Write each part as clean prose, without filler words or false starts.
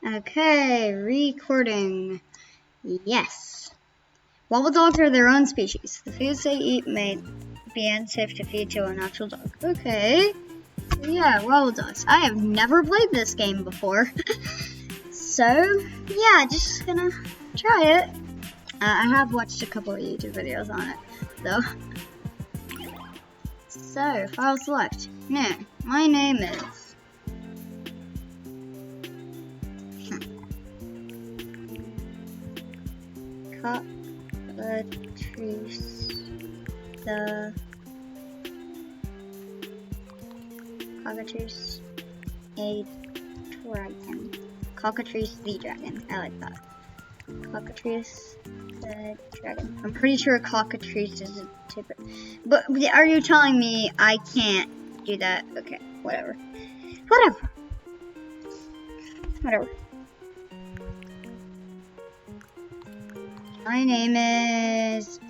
Okay, recording. Yes. Wobble dogs are their own species. The foods they eat may be unsafe to feed to a natural dog. Okay. Yeah, Wobble dogs. I have never played this game before. So, yeah, just gonna try it. I have watched a couple of YouTube videos on it, though. So, file select. No, my name is... Cockatrice a dragon. Cockatrice the dragon. I like that. Cockatrice the dragon. I'm pretty sure a cockatrice is a type of... But are you telling me I can't do that? Okay, whatever. Whatever. My name is...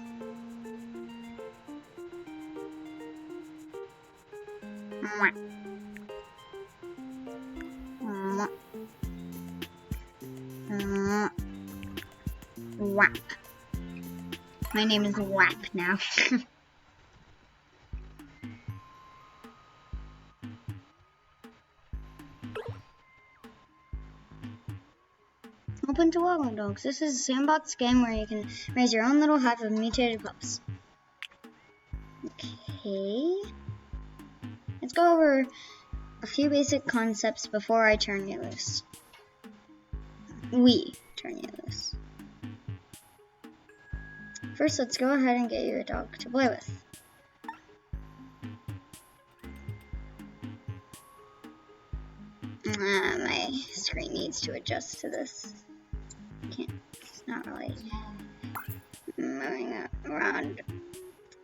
Whack. My name is Whack now. Open to Wobble Dogs. This is a sandbox game where you can raise your own little hive of mutated pups. Okay. Let's go over a few basic concepts before I turn you loose. We turn you loose. First, let's go ahead and get your dog to play with. My screen needs to adjust to this. It's not really moving around.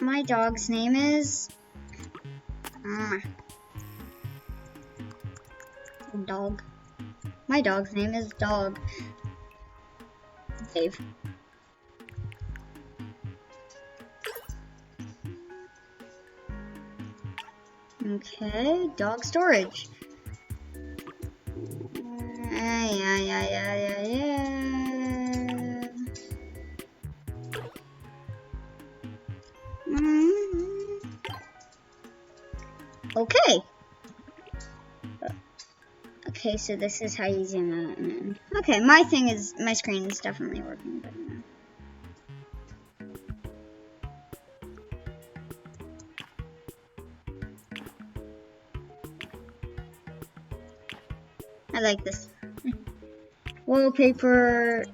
My dog's name is... Dog. My dog's name is Dog. Dave. Okay, dog storage. Yeah. Okay. Okay, so this is how you zoom out and in. Okay, my screen is definitely working better now. I like this. Wallpaper.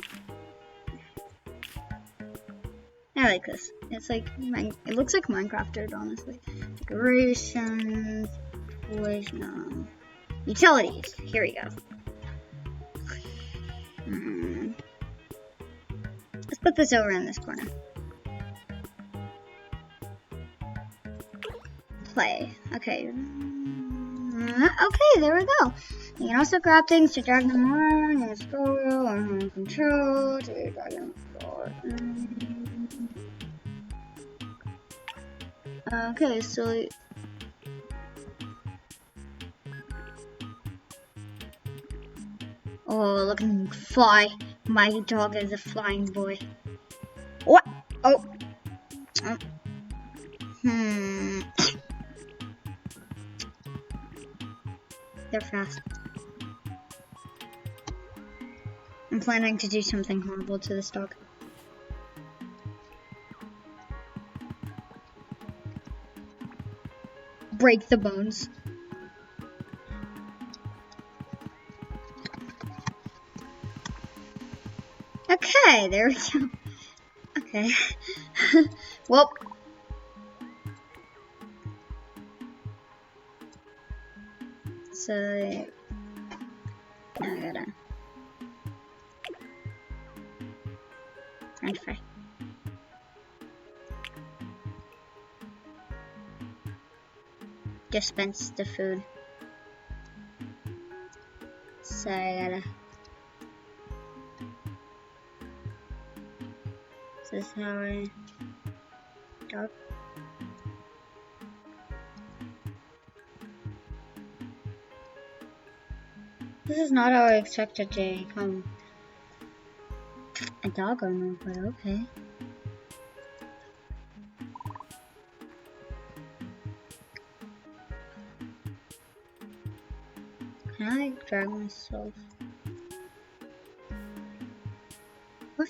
I like this. It's like, it looks like Minecrafted, honestly. Decorations. Toys, no. Utilities. Here we go. Let's put this over in this corner. Play. Okay. Okay, there we go. You can also grab things to drag them on and scroll or control to drag them forward. Okay, so oh, look at him fly. My dog is a flying boy. What? Oh. They're fast. I'm planning to do something horrible to this dog. Break the bones. Okay, there we go. Okay. Well. So, now I gotta French fry. Dispense the food. So I gotta. This is how I dog. This is not how I expected to become a dog owner, but okay. Can I like drag myself? What?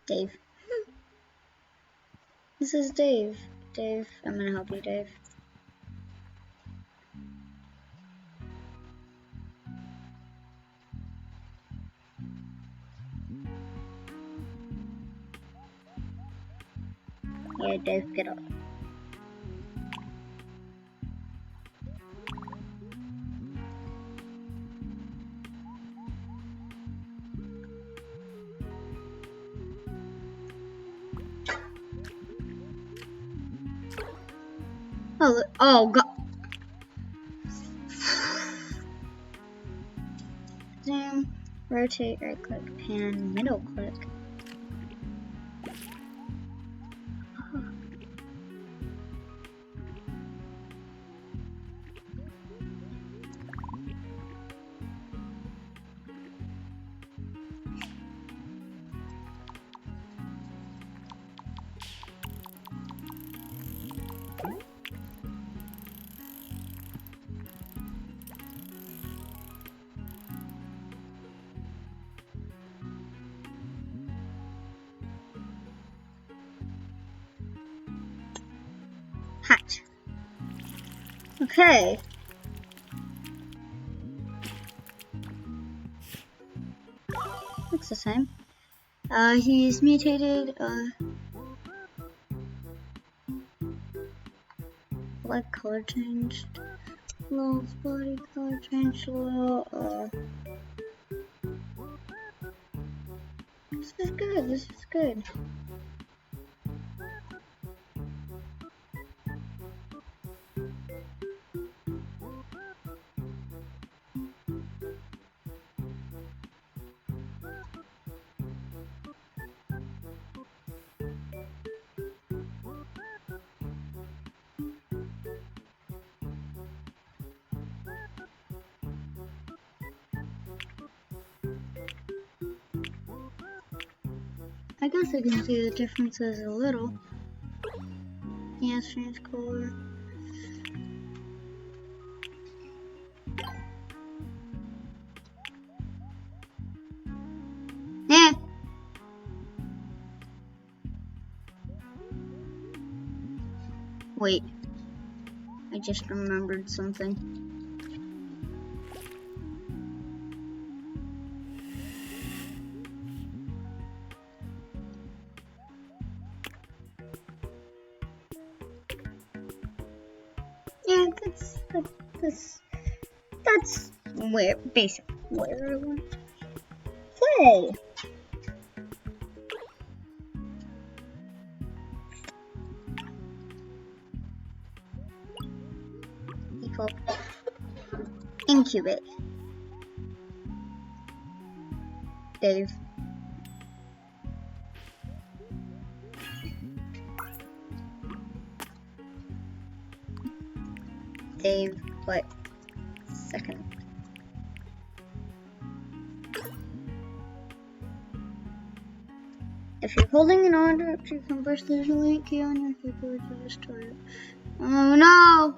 Dave. This is Dave. Dave, I'm gonna help you, Dave. Yeah, Dave, get up. Oh God. Zoom, rotate, right click, pan, middle click. Hat. Okay. Looks the same. He's mutated, like color changed. Little body color changed a little, This is good, this is good. I guess I can see the differences a little. Yeah, strange color. Yeah. Wait. I just remembered something. Yeah, that's where basically where I want to play. Default. Incubate. Dave. Dave, what? Second. If you're holding an object to converse, there's a link key on your keyboard to destroy it. Oh no!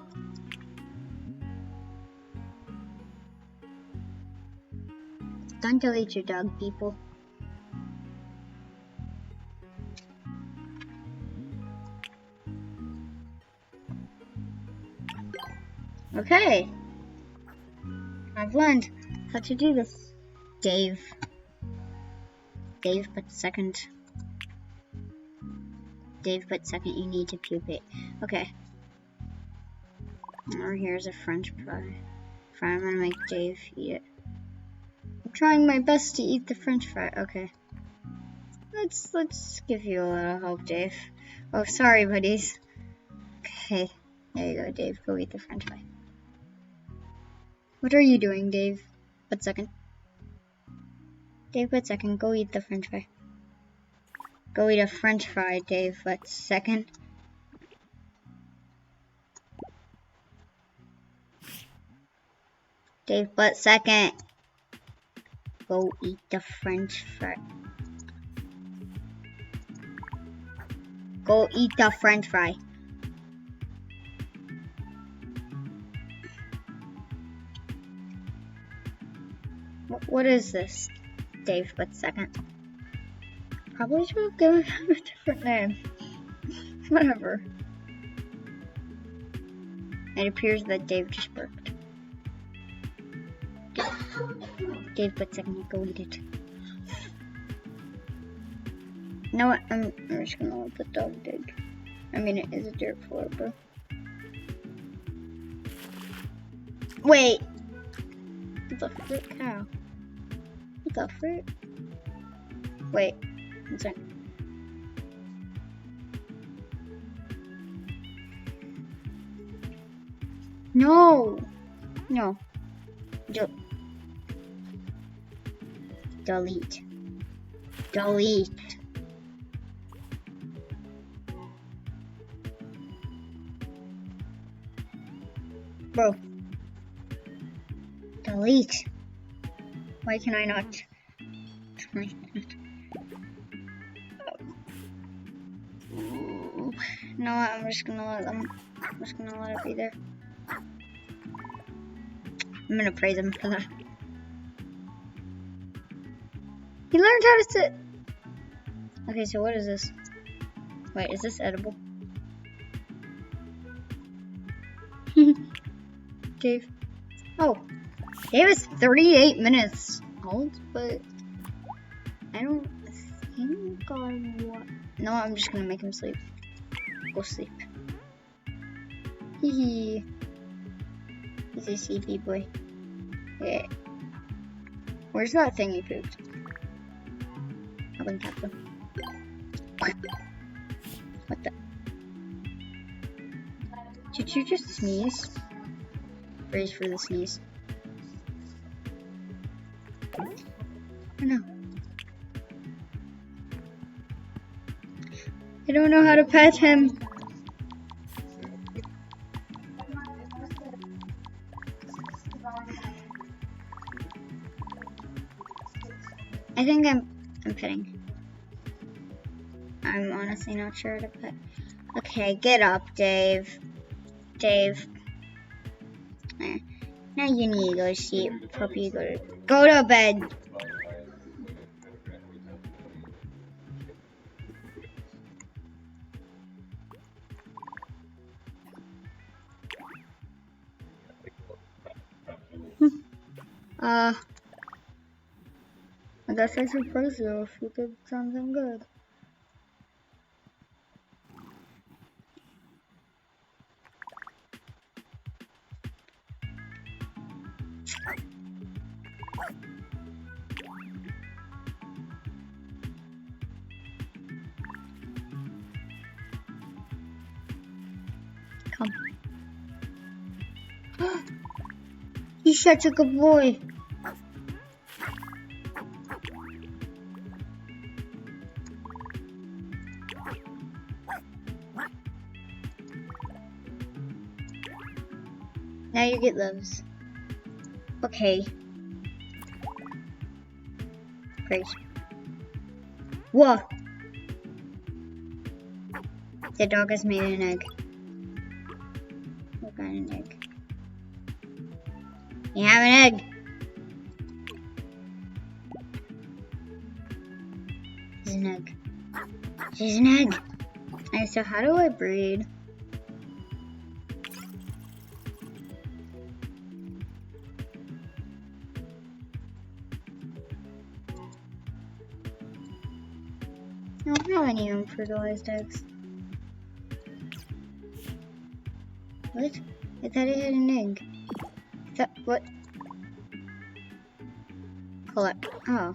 Don't delete your dog, people. Okay. I've learned how to do this. Dave. Dave, but second. Dave, but second, you need to pupate. Okay. Or here's a French fry. I'm gonna make Dave eat it. I'm trying my best to eat the French fry. Okay. Let's give you a little help, Dave. Oh, sorry, buddies. Okay. There you go, Dave. Go eat the French fry. What are you doing, Dave? But second. Dave, but second. Go eat the french fry. Go eat a french fry, Dave. But second. Dave, but second. Go eat the french fry. Go eat the french fry. What is this? Dave, but second. Probably should have given him a different name. Whatever. It appears that Dave just burped. Dave, but second, go eat it. You know what? I'm just gonna let the dog dig. I mean, it is a dirt floor, bro. Wait! What the frick? Cow? What the frick? Wait. One second. No! No. Delete. Delete. Bro. Delete. Why can I not? No, I'm just gonna let them. I'm just gonna let it be there. I'm gonna praise him for that. He learned how to sit. Okay, so what is this? Wait, is this edible? Dave. Oh, Dave is 38 minutes old, but I don't think I want. No, I'm just gonna make him sleep. Go sleep. Hee. He's a sleepy boy. Yeah. Where's that thing he pooped? I wouldn't have them. What the? Did you just sneeze? Brace for the sneeze. Oh no. I don't know how to pet him. I think I'm petting. I'm honestly not sure how to pet. Okay, get up, Dave. Dave. Now you need to go to sleep. Puppy, go to bed. I guess I should praise you if you did something good. Come. He's such a good boy. Now you get loves. Okay. Great. Whoa! The dog has made an egg. What kind of egg? You have an egg! She's an egg. She's an egg! Alright, so how do I breed? I don't have any unfertilized eggs. What? I thought it had an egg. What? Collect. Oh.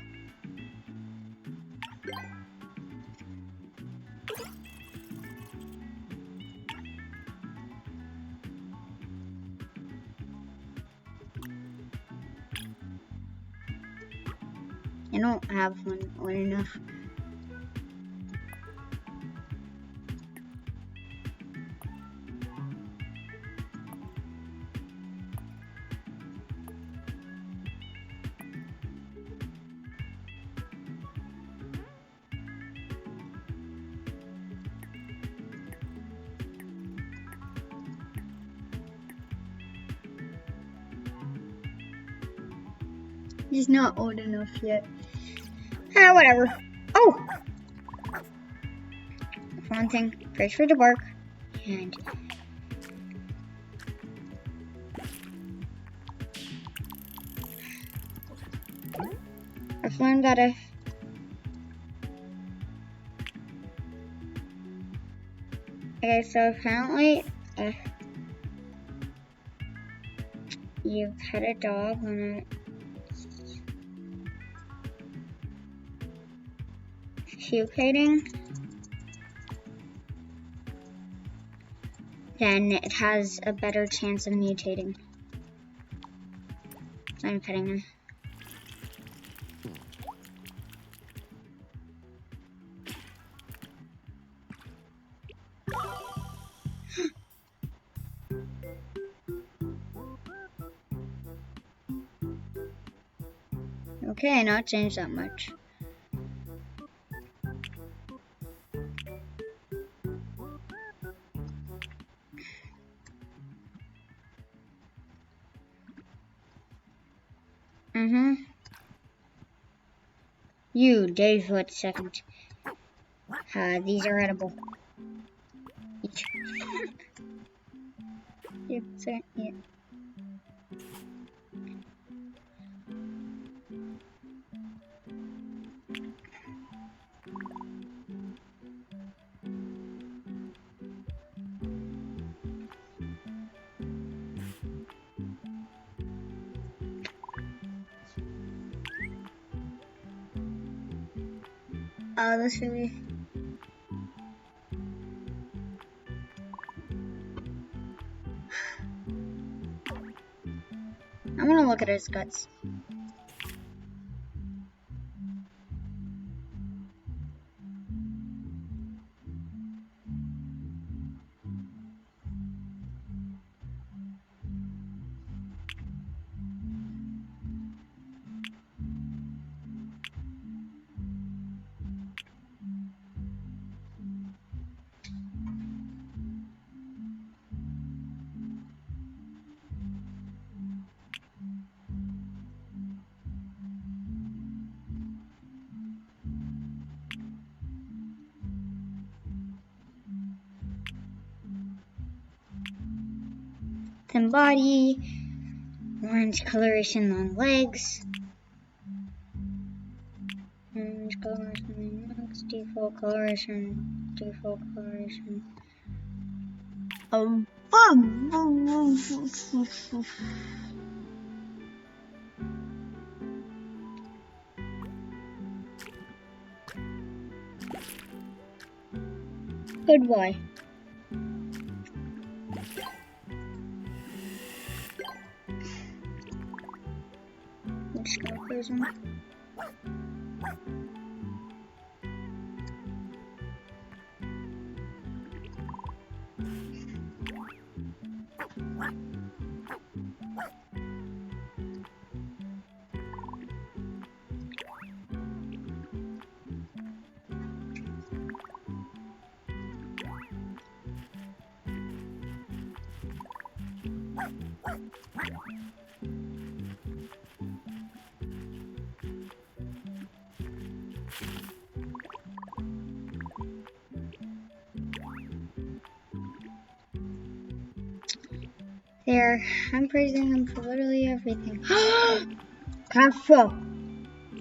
I don't have one enough. He's not old enough yet. Ah, whatever. Oh! One thing, praise for the bark. And I've learned that okay, so apparently, you pet a dog when it's pupating, then it has a better chance of mutating. So I'm petting him. Okay, not changed that much. You, Dave, wait a second. These are edible. Each. Yep, so, yeah. This really. I'm gonna look at his guts. Thin body, orange coloration on legs, orange coloration on legs, default coloration. Good boy. I'm just gonna close him. There, I'm praising him for literally everything. Careful!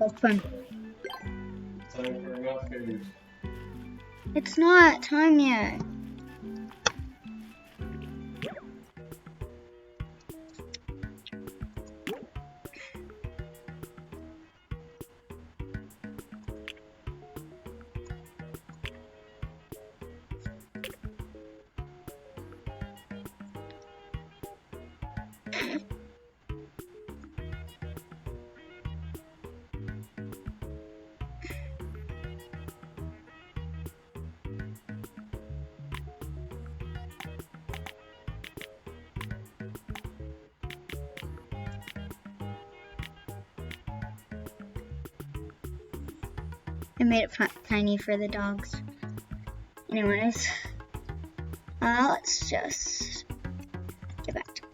Open. Time for enough food. It's not time yet. I made it tiny for the dogs. Anyways, let's just get back to it.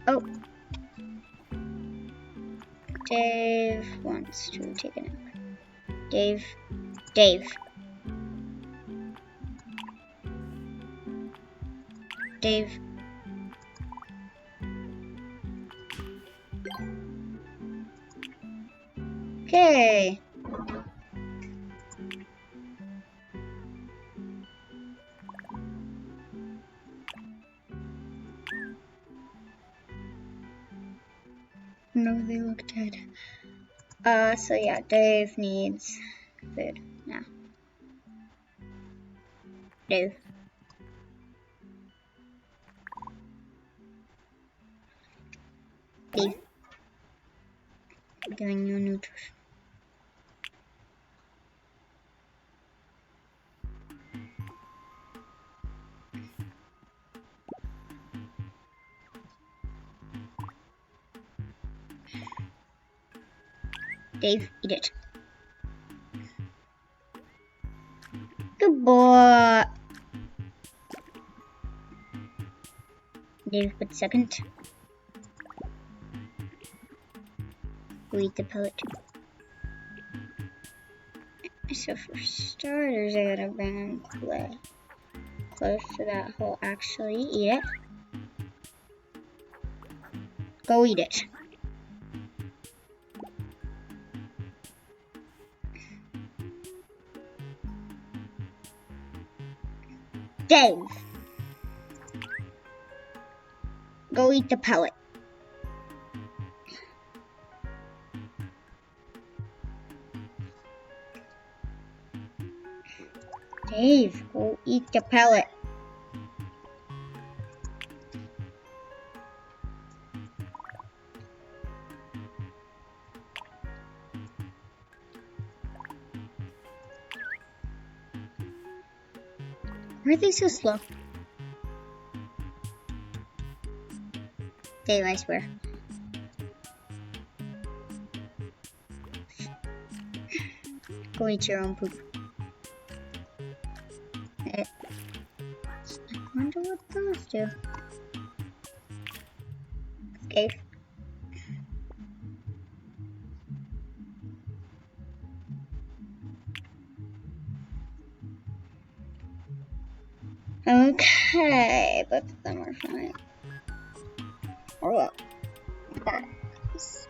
Oh, Dave wants to take a nap. Dave. Okay. No, they look dead. So yeah, Dave needs food now. Dave. I'm giving you nutrition. Dave, eat it. Good boy. Dave, but second. We'll eat the pellet. So for starters, I gotta bring him close to that hole. Actually, eat it. Go eat it. Dave! Go eat the pellet. Dave, go eat the pellet. Why are they so slow? Dave, I swear. Go eat your own poop. I wonder what those do. Dave. Okay, both of them are fine. Or well, that's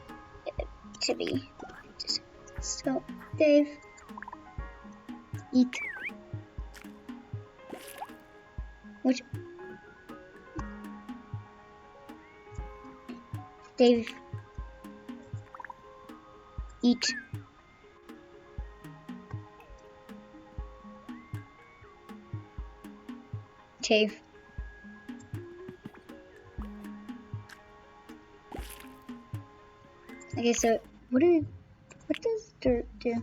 it to be. So, Dave, eat. Which? Dave, eat. Dave. Okay, so what does dirt do?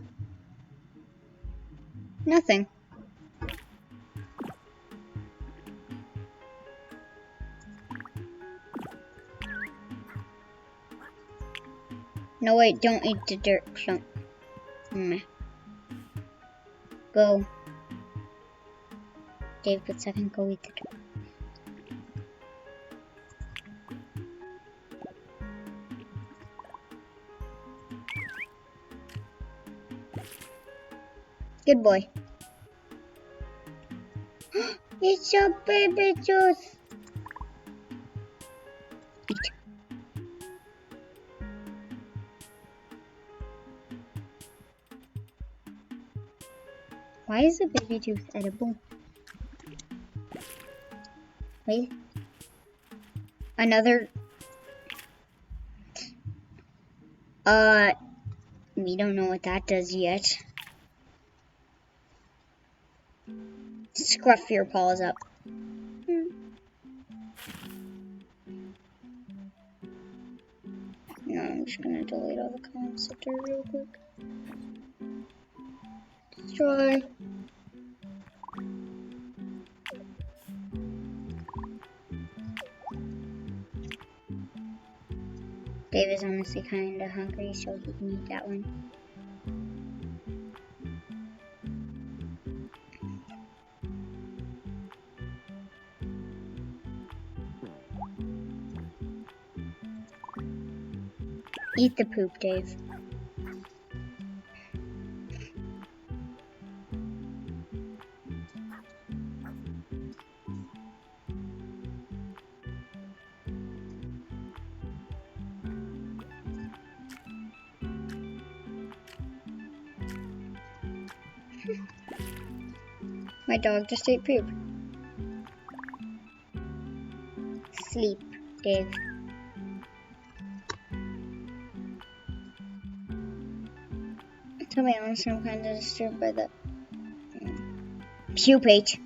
Nothing. No, wait, don't eat the dirt chunk. Go. Dave, but second, go eat the dirt. Good boy. It's your baby juice. Eat. Why is the baby juice edible? Wait. Another. We don't know what that does yet. Scruff your paws up. No, I'm just gonna delete all the comments up there real quick. Destroy. Dave is honestly kind of hungry, so he can eat that one. Eat the poop, Dave. My dog just ate poop. Sleep, Dave. To be honest, I'm kind of disturbed by the pupate.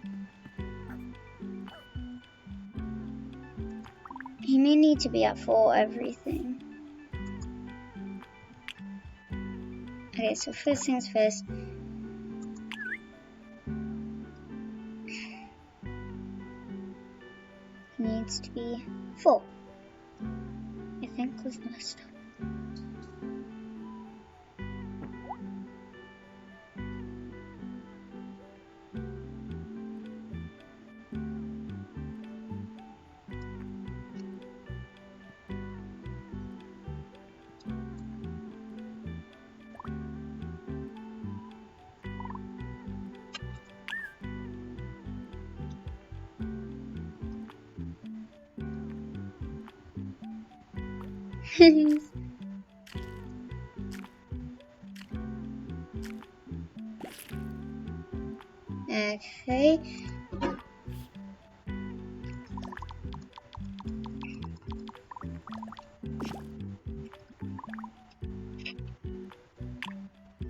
He may need to be at full everything. Okay, so first things first. He needs to be full. I think was the list. Okay.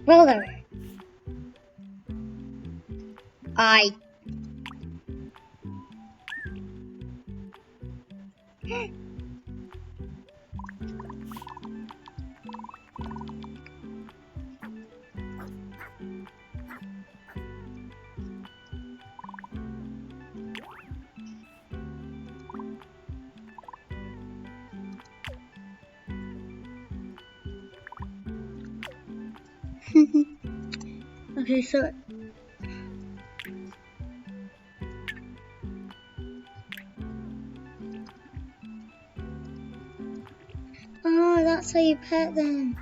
Well there. Okay, so oh, that's how you pet them.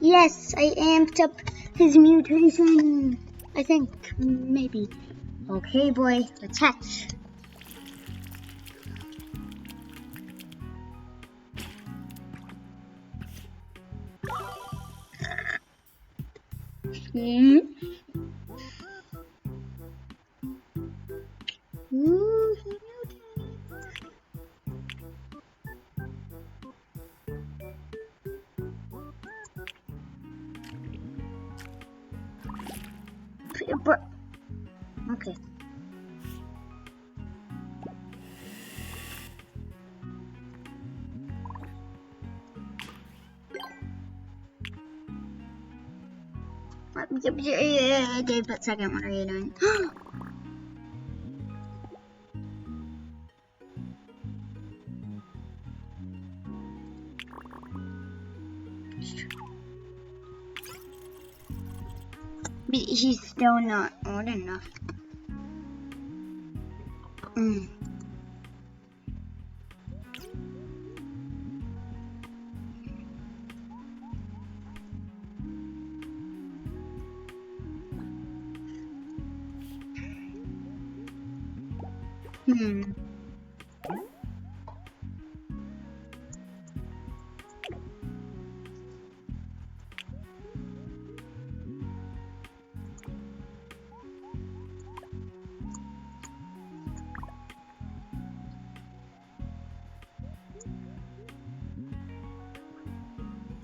Yes, I amped up his mutation. I think, maybe. Okay, boy, let's hatch. Ooh, he mutated. Okay. Dave, but second, what are you doing? But he's still not old enough. Mm. Hmm.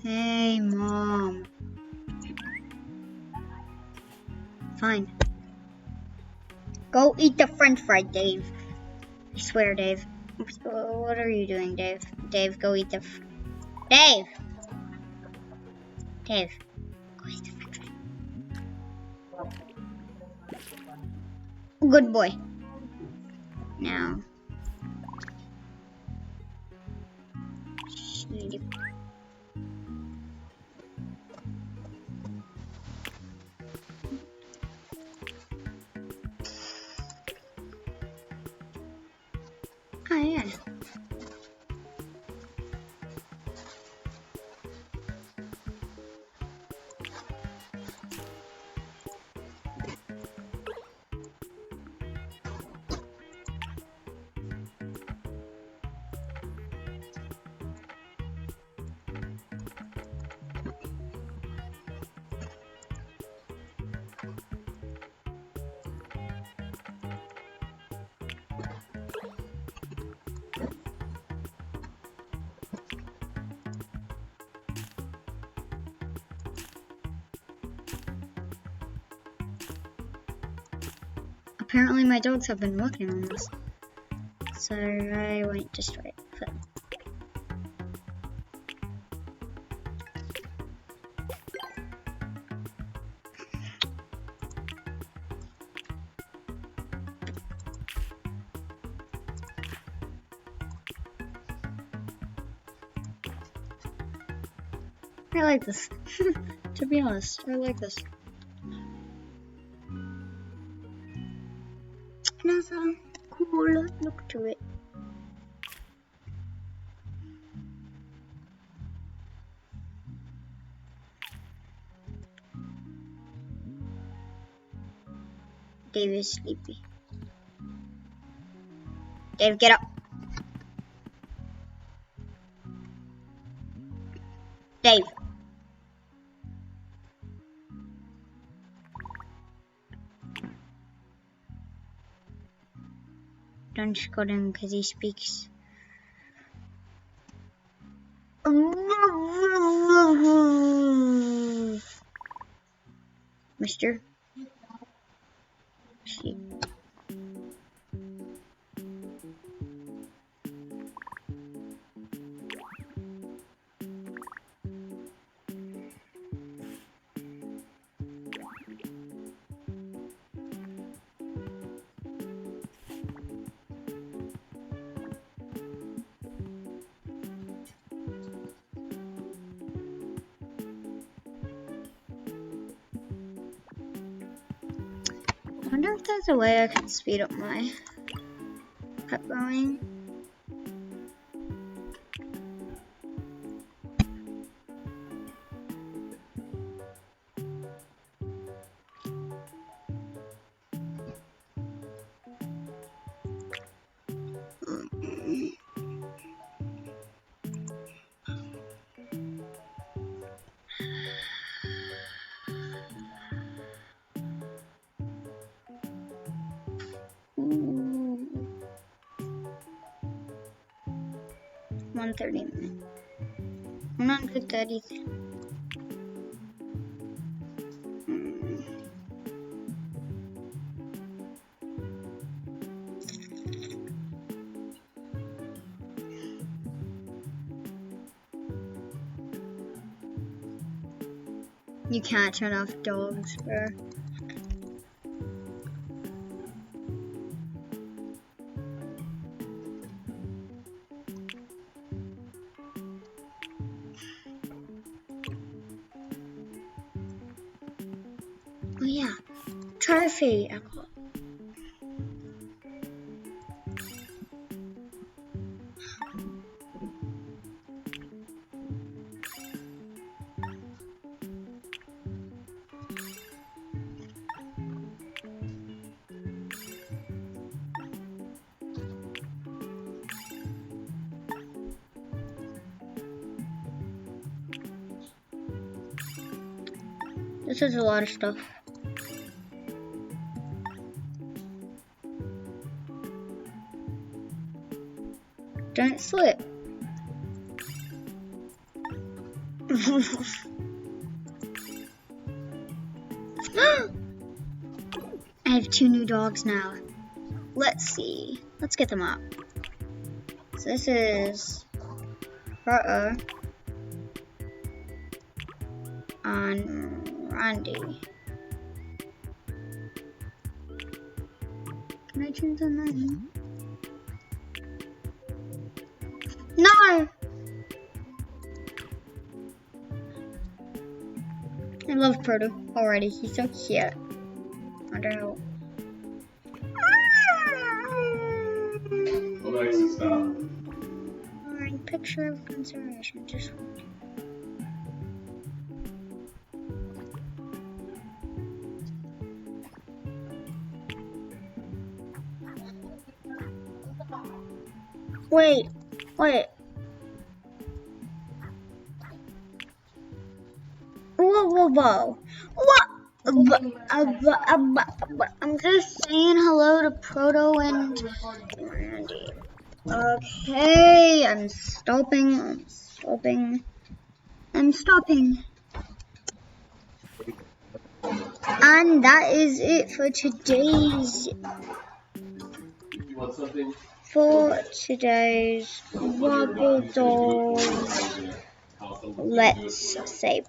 Hey, Mom. Fine. Go eat the french fry, Dave. I swear, Dave. What are you doing, Dave? Dave, go eat the Dave! Dave, go eat the french fry. Good boy. Now. Sleep. Oh, yeah. Apparently my dogs have been working on this. So I won't destroy it. But I like this. To be honest, I like this. It has a cool look to it. Dave is sleepy. Dave, get up. Dave. Don't scold him because he speaks. Mister? Sheep. I wonder if there's a way I can speed up my pet growing. Ooh. 130. 130. You can't turn off dogs, bro. Oh yeah, trophy alcohol. This is a lot of stuff. Don't slip. I have 2 new dogs now. Let's see. Let's get them up. So this is Proto and Randy. Can I change the name? No! I love Proto already. He's so cute. I don't know. Alexa, stop. Alright, picture of consideration. Just wait. Whoa. What? I'm just saying hello to Proto and Randy. Okay, I'm stopping. And that is it for today's You want something? Wobble Dolls. Let's say